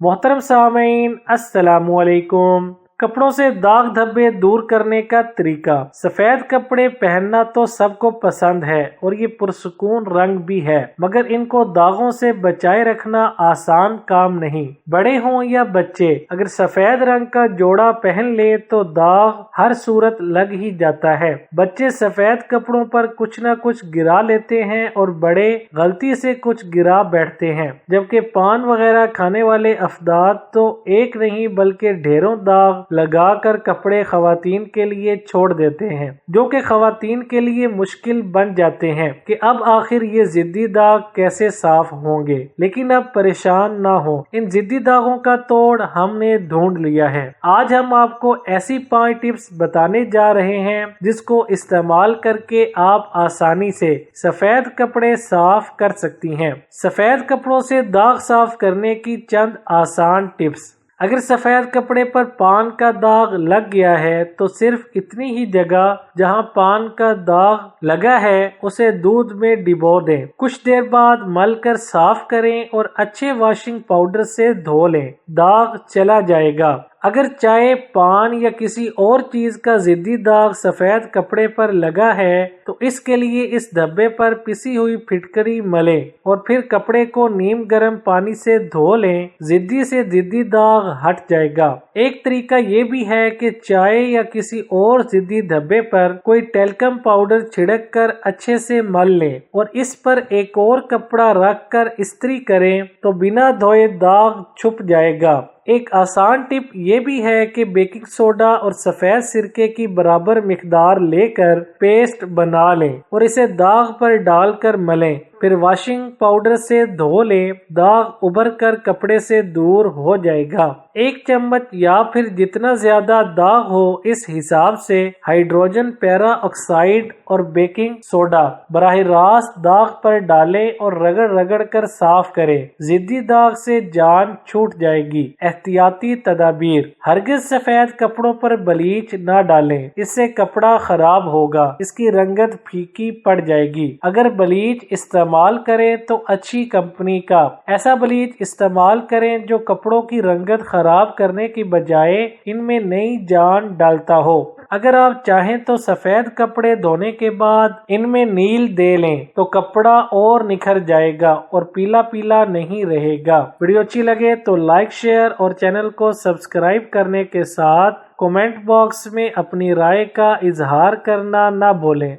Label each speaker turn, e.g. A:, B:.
A: محترم سامعین، السلام علیکم۔ کپڑوں سے داغ دھبے دور کرنے کا طریقہ۔ سفید کپڑے پہننا تو سب کو پسند ہے اور یہ پرسکون رنگ بھی ہے، مگر ان کو داغوں سے بچائے رکھنا آسان کام نہیں۔ بڑے ہوں یا بچے، اگر سفید رنگ کا جوڑا پہن لے تو داغ ہر صورت لگ ہی جاتا ہے۔ بچے سفید کپڑوں پر کچھ نہ کچھ گرا لیتے ہیں اور بڑے غلطی سے کچھ گرا بیٹھتے ہیں، جبکہ پان وغیرہ کھانے والے افراد تو ایک نہیں بلکہ ڈھیروں داغ لگا کر کپڑے خواتین کے لیے چھوڑ دیتے ہیں، جو کہ خواتین کے لیے مشکل بن جاتے ہیں کہ اب آخر یہ ضدی داغ کیسے صاف ہوں گے۔ لیکن اب پریشان نہ ہو، ان ضدی داغوں کا توڑ ہم نے ڈھونڈ لیا ہے۔ آج ہم آپ کو ایسی 5 ٹپس بتانے جا رہے ہیں جس کو استعمال کر کے آپ آسانی سے سفید کپڑے صاف کر سکتی ہیں۔ سفید کپڑوں سے داغ صاف کرنے کی چند آسان ٹپس۔ اگر سفید کپڑے پر پان کا داغ لگ گیا ہے تو صرف اتنی ہی جگہ جہاں پان کا داغ لگا ہے اسے دودھ میں ڈبو دیں، کچھ دیر بعد مل کر صاف کریں اور اچھے واشنگ پاؤڈر سے دھو لیں، داغ چلا جائے گا۔ اگر چائے، پان یا کسی اور چیز کا ضدی داغ سفید کپڑے پر لگا ہے تو اس کے لیے اس دھبے پر پسی ہوئی پھٹکری ملیں اور پھر کپڑے کو نیم گرم پانی سے دھو لیں، ضدی سے ضدی داغ ہٹ جائے گا۔ ایک طریقہ یہ بھی ہے کہ چائے یا کسی اور ضدی دھبے پر کوئی ٹیلکم پاؤڈر چھڑک کر اچھے سے مل لیں اور اس پر ایک اور کپڑا رکھ کر استری کریں تو بنا دھوئے داغ چھپ جائے گا۔ ایک آسان ٹپ یہ بھی ہے کہ بیکنگ سوڈا اور سفید سرکے کی برابر مقدار لے کر پیسٹ بنا لیں اور اسے داغ پر ڈال کر ملیں، پھر واشنگ پاؤڈر سے دھو لیں، داغ ابھر کر کپڑے سے دور ہو جائے گا۔ 1 چمچ یا پھر جتنا زیادہ داغ ہو اس حساب سے ہائیڈروجن پیرا آکسائڈ اور بیکنگ سوڈا براہ راست داغ پر ڈالیں اور رگڑ رگڑ کر صاف کریں، ضدی داغ سے جان چھوٹ جائے گی۔ احتیاطی تدابیر: ہرگز سفید کپڑوں پر بلیچ نہ ڈالیں، اس سے کپڑا خراب ہوگا، اس کی رنگت پھیکی پڑ جائے گی۔ اگر بلیچ استعمال کریں تو اچھی کمپنی کا ایسا بلیچ استعمال کریں جو کپڑوں کی رنگت خراب کرنے کی بجائے ان میں نئی جان ڈالتا ہو۔ اگر آپ چاہیں تو سفید کپڑے دھونے کے بعد ان میں نیل دے لیں تو کپڑا اور نکھر جائے گا اور پیلا پیلا نہیں رہے گا۔ ویڈیو اچھی لگے تو لائک، شیئر اور چینل کو سبسکرائب کرنے کے ساتھ کمنٹ باکس میں اپنی رائے کا اظہار کرنا نہ بھولیں۔